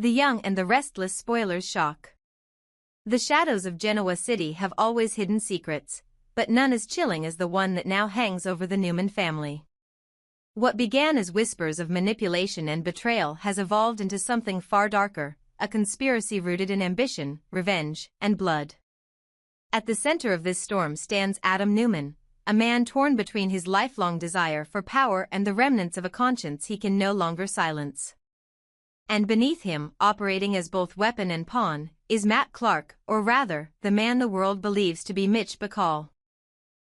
The Young and the Restless Spoilers shock. The shadows of Genoa City have always hidden secrets, but none as chilling as the one that now hangs over the Newman family. What began as whispers of manipulation and betrayal has evolved into something far darker, a conspiracy rooted in ambition, revenge, and blood. At the center of this storm stands Adam Newman, a man torn between his lifelong desire for power and the remnants of a conscience he can no longer silence. And beneath him, operating as both weapon and pawn, is Matt Clark, or rather, the man the world believes to be Mitch Bacall.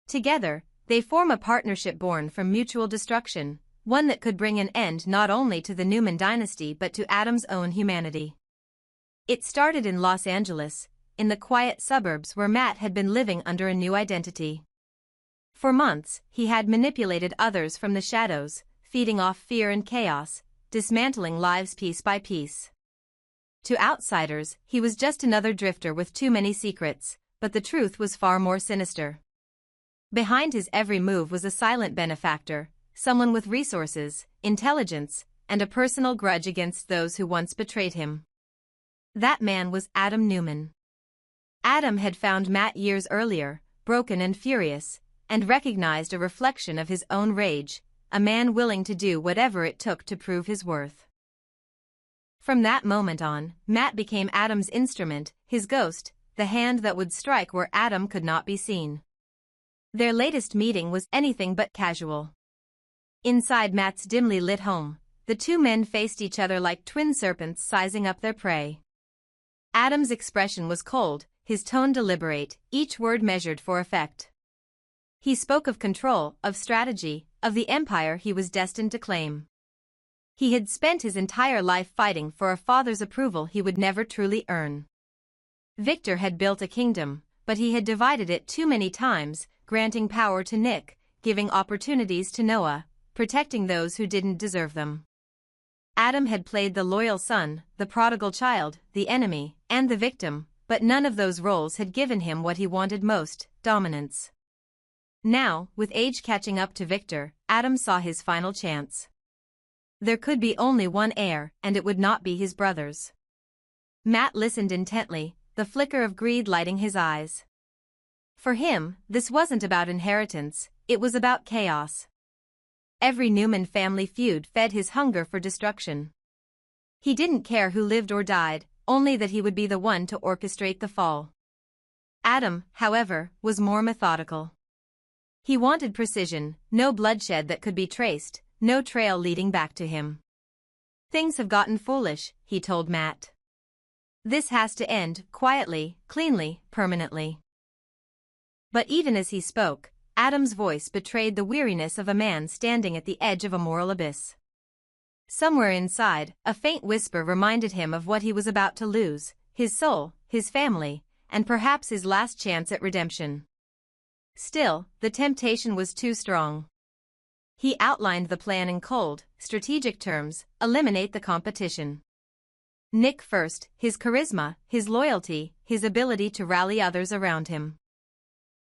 Together, they form a partnership born from mutual destruction, one that could bring an end not only to the Newman dynasty but to Adam's own humanity. It started in Los Angeles, in the quiet suburbs where Matt had been living under a new identity. For months, he had manipulated others from the shadows, feeding off fear and chaos, dismantling lives piece by piece. To outsiders, he was just another drifter with too many secrets, but the truth was far more sinister. Behind his every move was a silent benefactor, someone with resources, intelligence, and a personal grudge against those who once betrayed him. That man was Adam Newman. Adam had found Matt years earlier, broken and furious, and recognized a reflection of his own rage, a man willing to do whatever it took to prove his worth. From that moment on, Matt became Adam's instrument, his ghost, the hand that would strike where Adam could not be seen. Their latest meeting was anything but casual. Inside Matt's dimly lit home, the two men faced each other like twin serpents sizing up their prey. Adam's expression was cold, his tone deliberate, each word measured for effect. He spoke of control, of strategy, of the empire he was destined to claim. He had spent his entire life fighting for a father's approval he would never truly earn. Victor had built a kingdom, but he had divided it too many times, granting power to Nick, giving opportunities to Noah, protecting those who didn't deserve them. Adam had played the loyal son, the prodigal child, the enemy, and the victim, but none of those roles had given him what he wanted most, dominance. Now, with age catching up to Victor, Adam saw his final chance. There could be only one heir, and it would not be his brother's. Matt listened intently, the flicker of greed lighting his eyes. For him, this wasn't about inheritance, it was about chaos. Every Newman family feud fed his hunger for destruction. He didn't care who lived or died, only that he would be the one to orchestrate the fall. Adam, however, was more methodical. He wanted precision, no bloodshed that could be traced, no trail leading back to him. Things have gotten foolish, he told Matt. This has to end, quietly, cleanly, permanently. But even as he spoke, Adam's voice betrayed the weariness of a man standing at the edge of a moral abyss. Somewhere inside, a faint whisper reminded him of what he was about to lose, his soul, his family, and perhaps his last chance at redemption. Still, the temptation was too strong. He outlined the plan in cold, strategic terms: eliminate the competition. Nick first, his charisma, his loyalty, his ability to rally others around him.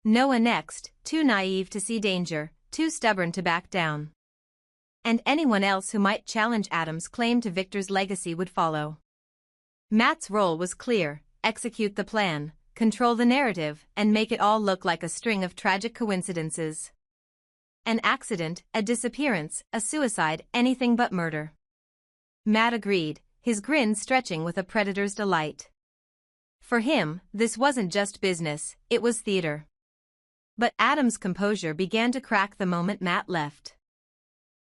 Noah next, too naive to see danger, too stubborn to back down. And anyone else who might challenge Adam's claim to Victor's legacy would follow. Matt's role was clear: execute the plan, control the narrative, and make it all look like a string of tragic coincidences. An accident, a disappearance, a suicide, anything but murder. Matt agreed, his grin stretching with a predator's delight. For him, this wasn't just business, it was theater. But Adam's composure began to crack the moment Matt left.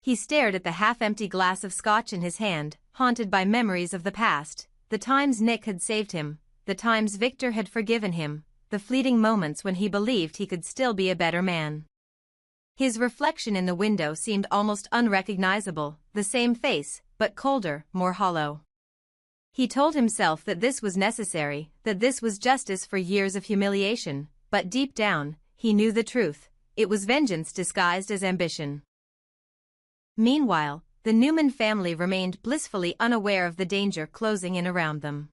He stared at the half-empty glass of scotch in his hand, haunted by memories of the past, the times Nick had saved him, the times Victor had forgiven him, the fleeting moments when he believed he could still be a better man. His reflection in the window seemed almost unrecognizable, the same face, but colder, more hollow. He told himself that this was necessary, that this was justice for years of humiliation, but deep down, he knew the truth: it was vengeance disguised as ambition. Meanwhile, the Newman family remained blissfully unaware of the danger closing in around them.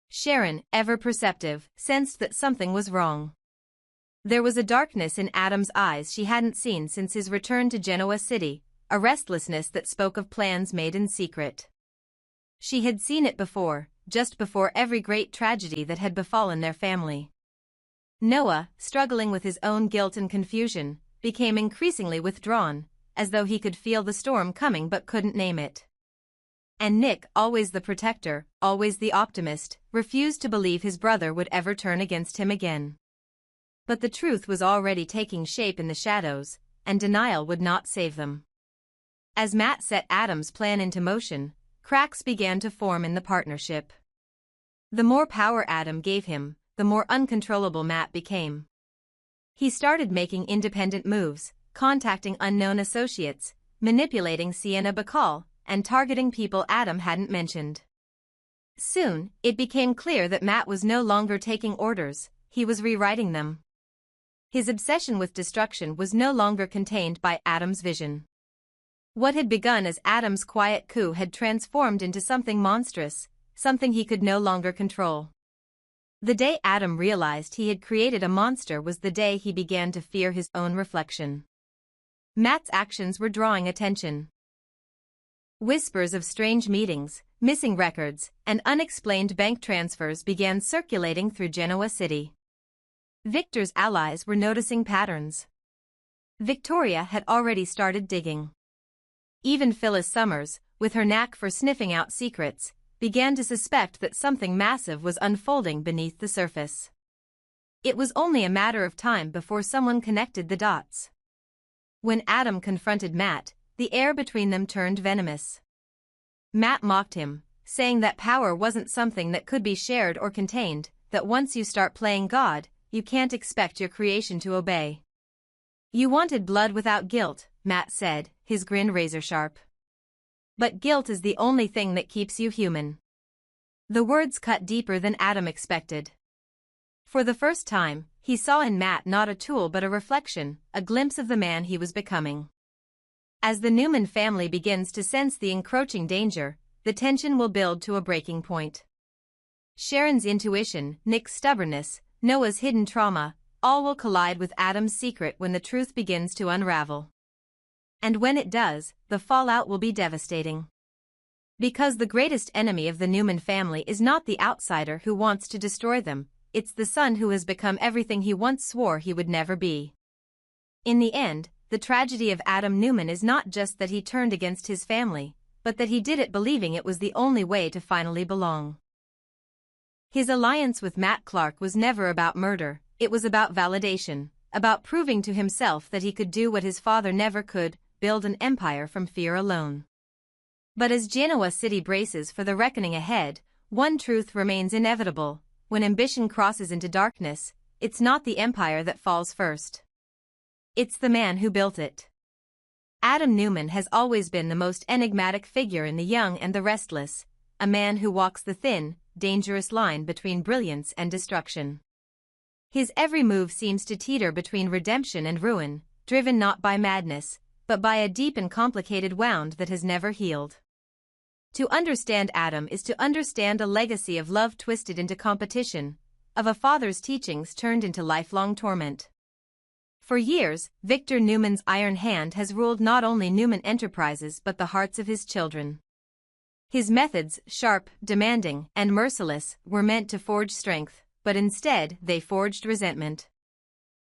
Sharon, ever perceptive, sensed that something was wrong. There was a darkness in Adam's eyes she hadn't seen since his return to Genoa City, a restlessness that spoke of plans made in secret. She had seen it before, just before every great tragedy that had befallen their family. Noah, struggling with his own guilt and confusion, became increasingly withdrawn, as though he could feel the storm coming but couldn't name it. And Nick, always the protector, always the optimist, refused to believe his brother would ever turn against him again. But the truth was already taking shape in the shadows, and denial would not save them. As Matt set Adam's plan into motion, cracks began to form in the partnership. The more power Adam gave him, the more uncontrollable Matt became. He started making independent moves, contacting unknown associates, manipulating Sienna Bacall, and targeting people Adam hadn't mentioned. Soon, it became clear that Matt was no longer taking orders, he was rewriting them. His obsession with destruction was no longer contained by Adam's vision. What had begun as Adam's quiet coup had transformed into something monstrous, something he could no longer control. The day Adam realized he had created a monster was the day he began to fear his own reflection. Matt's actions were drawing attention. Whispers of strange meetings, missing records, and unexplained bank transfers began circulating through Genoa City. Victor's allies were noticing patterns. Victoria had already started digging. Even Phyllis Summers, with her knack for sniffing out secrets, began to suspect that something massive was unfolding beneath the surface. It was only a matter of time before someone connected the dots. When Adam confronted Matt, the air between them turned venomous. Matt mocked him, saying that power wasn't something that could be shared or contained, that once you start playing God, you can't expect your creation to obey. You wanted blood without guilt, Matt said, his grin razor-sharp. But guilt is the only thing that keeps you human. The words cut deeper than Adam expected. For the first time, he saw in Matt not a tool but a reflection, a glimpse of the man he was becoming. As the Newman family begins to sense the encroaching danger, the tension will build to a breaking point. Sharon's intuition, Nick's stubbornness, Noah's hidden trauma, all will collide with Adam's secret when the truth begins to unravel. And when it does, the fallout will be devastating. Because the greatest enemy of the Newman family is not the outsider who wants to destroy them, it's the son who has become everything he once swore he would never be. In the end, the tragedy of Adam Newman is not just that he turned against his family, but that he did it believing it was the only way to finally belong. His alliance with Matt Clark was never about murder, it was about validation, about proving to himself that he could do what his father never could, build an empire from fear alone. But as Genoa City braces for the reckoning ahead, one truth remains inevitable: when ambition crosses into darkness, it's not the empire that falls first. It's the man who built it. Adam Newman has always been the most enigmatic figure in The Young and the Restless, a man who walks the thin, dangerous line between brilliance and destruction. His every move seems to teeter between redemption and ruin, driven not by madness, but by a deep and complicated wound that has never healed. To understand Adam is to understand a legacy of love twisted into competition, of a father's teachings turned into lifelong torment. For years, Victor Newman's iron hand has ruled not only Newman Enterprises but the hearts of his children. His methods, sharp, demanding, and merciless, were meant to forge strength, but instead they forged resentment.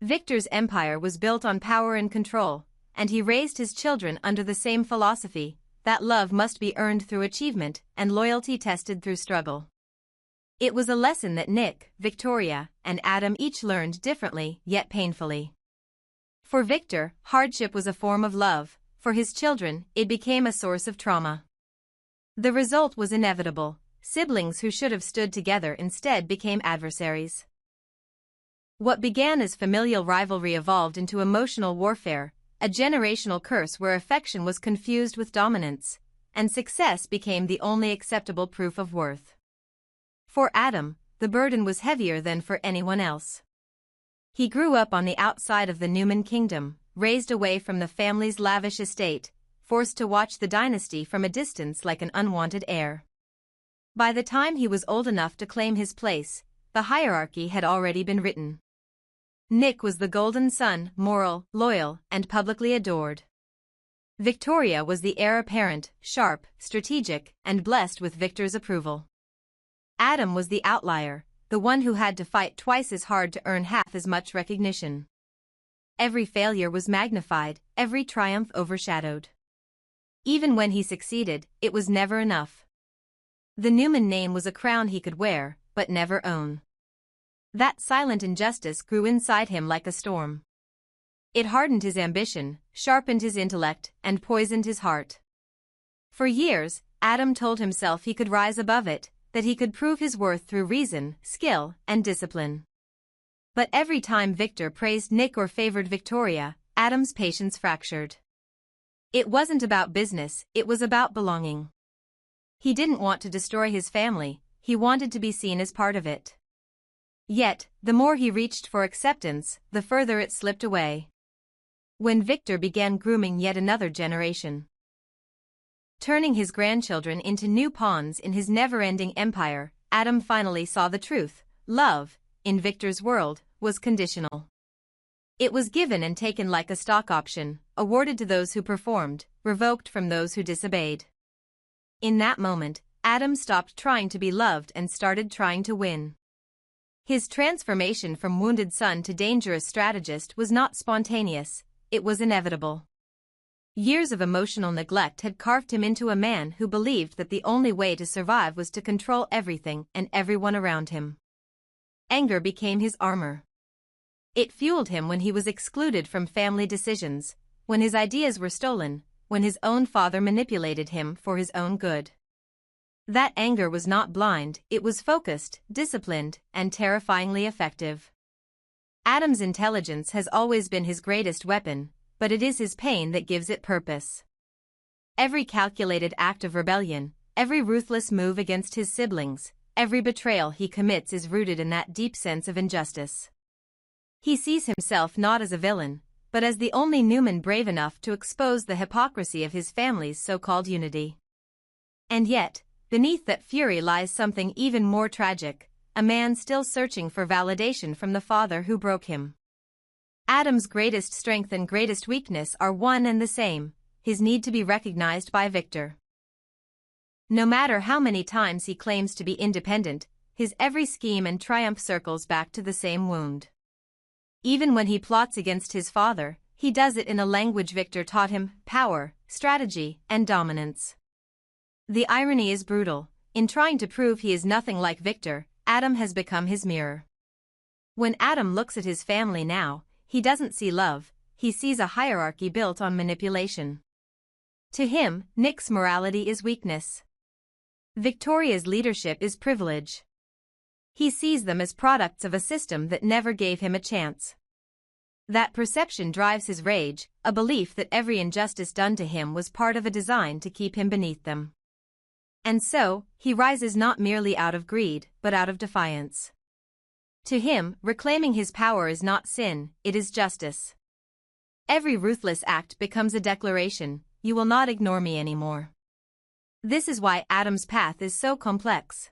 Victor's empire was built on power and control, and he raised his children under the same philosophy, that love must be earned through achievement and loyalty tested through struggle. It was a lesson that Nick, Victoria, and Adam each learned differently, yet painfully. For Victor, hardship was a form of love; for his children, it became a source of trauma. The result was inevitable: siblings who should have stood together instead became adversaries. What began as familial rivalry evolved into emotional warfare, a generational curse where affection was confused with dominance, and success became the only acceptable proof of worth. For Adam, the burden was heavier than for anyone else. He grew up on the outside of the Newman kingdom, raised away from the family's lavish estate, forced to watch the dynasty from a distance like an unwanted heir. By the time he was old enough to claim his place, the hierarchy had already been written. Nick was the golden son, moral, loyal, and publicly adored. Victoria was the heir apparent, sharp, strategic, and blessed with Victor's approval. Adam was the outlier, the one who had to fight twice as hard to earn half as much recognition. Every failure was magnified, every triumph overshadowed. Even when he succeeded, it was never enough. The Newman name was a crown he could wear, but never own. That silent injustice grew inside him like a storm. It hardened his ambition, sharpened his intellect, and poisoned his heart. For years, Adam told himself he could rise above it, that he could prove his worth through reason, skill, and discipline. But every time Victor praised Nick or favored Victoria, Adam's patience fractured. It wasn't about business, it was about belonging. He didn't want to destroy his family, he wanted to be seen as part of it. Yet, the more he reached for acceptance, the further it slipped away. When Victor began grooming yet another generation, turning his grandchildren into new pawns in his never-ending empire, Adam finally saw the truth. Love, in Victor's world, was conditional. It was given and taken like a stock option, awarded to those who performed, revoked from those who disobeyed. In that moment, Adam stopped trying to be loved and started trying to win. His transformation from wounded son to dangerous strategist was not spontaneous, it was inevitable. Years of emotional neglect had carved him into a man who believed that the only way to survive was to control everything and everyone around him. Anger became his armor. It fueled him when he was excluded from family decisions, when his ideas were stolen, when his own father manipulated him for his own good. That anger was not blind, it was focused, disciplined, and terrifyingly effective. Adam's intelligence has always been his greatest weapon, but it is his pain that gives it purpose. Every calculated act of rebellion, every ruthless move against his siblings, every betrayal he commits is rooted in that deep sense of injustice. He sees himself not as a villain, but as the only Newman brave enough to expose the hypocrisy of his family's so-called unity. And yet, beneath that fury lies something even more tragic, a man still searching for validation from the father who broke him. Adam's greatest strength and greatest weakness are one and the same, his need to be recognized by Victor. No matter how many times he claims to be independent, his every scheme and triumph circles back to the same wound. Even when he plots against his father, he does it in a language Victor taught him: power, strategy, and dominance. The irony is brutal. In trying to prove he is nothing like Victor, Adam has become his mirror. When Adam looks at his family now, he doesn't see love, he sees a hierarchy built on manipulation. To him, Nick's morality is weakness. Victoria's leadership is privilege. He sees them as products of a system that never gave him a chance. That perception drives his rage, a belief that every injustice done to him was part of a design to keep him beneath them. And so, he rises not merely out of greed, but out of defiance. To him, reclaiming his power is not sin, it is justice. Every ruthless act becomes a declaration: you will not ignore me anymore. This is why Adam's path is so complex.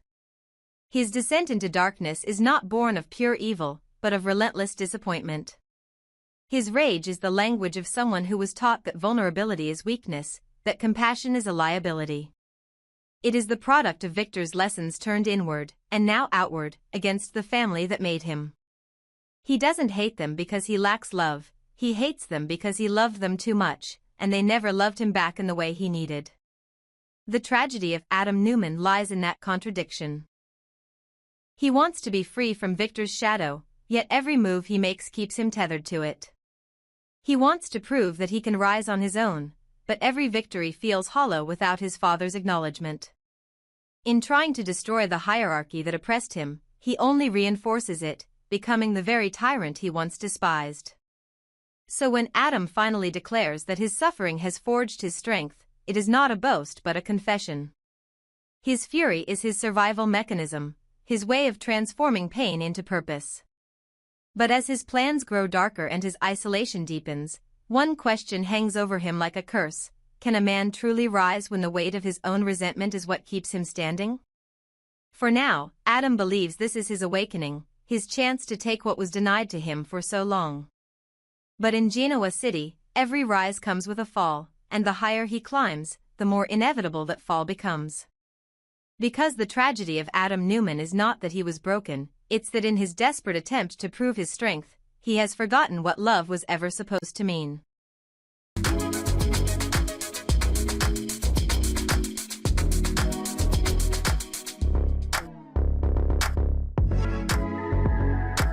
His descent into darkness is not born of pure evil, but of relentless disappointment. His rage is the language of someone who was taught that vulnerability is weakness, that compassion is a liability. It is the product of Victor's lessons turned inward, and now outward, against the family that made him. He doesn't hate them because he lacks love, he hates them because he loved them too much, and they never loved him back in the way he needed. The tragedy of Adam Newman lies in that contradiction. He wants to be free from Victor's shadow, yet every move he makes keeps him tethered to it. He wants to prove that he can rise on his own, but every victory feels hollow without his father's acknowledgement. In trying to destroy the hierarchy that oppressed him, he only reinforces it, becoming the very tyrant he once despised. So when Adam finally declares that his suffering has forged his strength, it is not a boast but a confession. His fury is his survival mechanism, his way of transforming pain into purpose. But as his plans grow darker and his isolation deepens, one question hangs over him like a curse: can a man truly rise when the weight of his own resentment is what keeps him standing? For now, Adam believes this is his awakening, his chance to take what was denied to him for so long. But in Genoa City, every rise comes with a fall, and the higher he climbs, the more inevitable that fall becomes. Because the tragedy of Adam Newman is not that he was broken, it's that in his desperate attempt to prove his strength, he has forgotten what love was ever supposed to mean.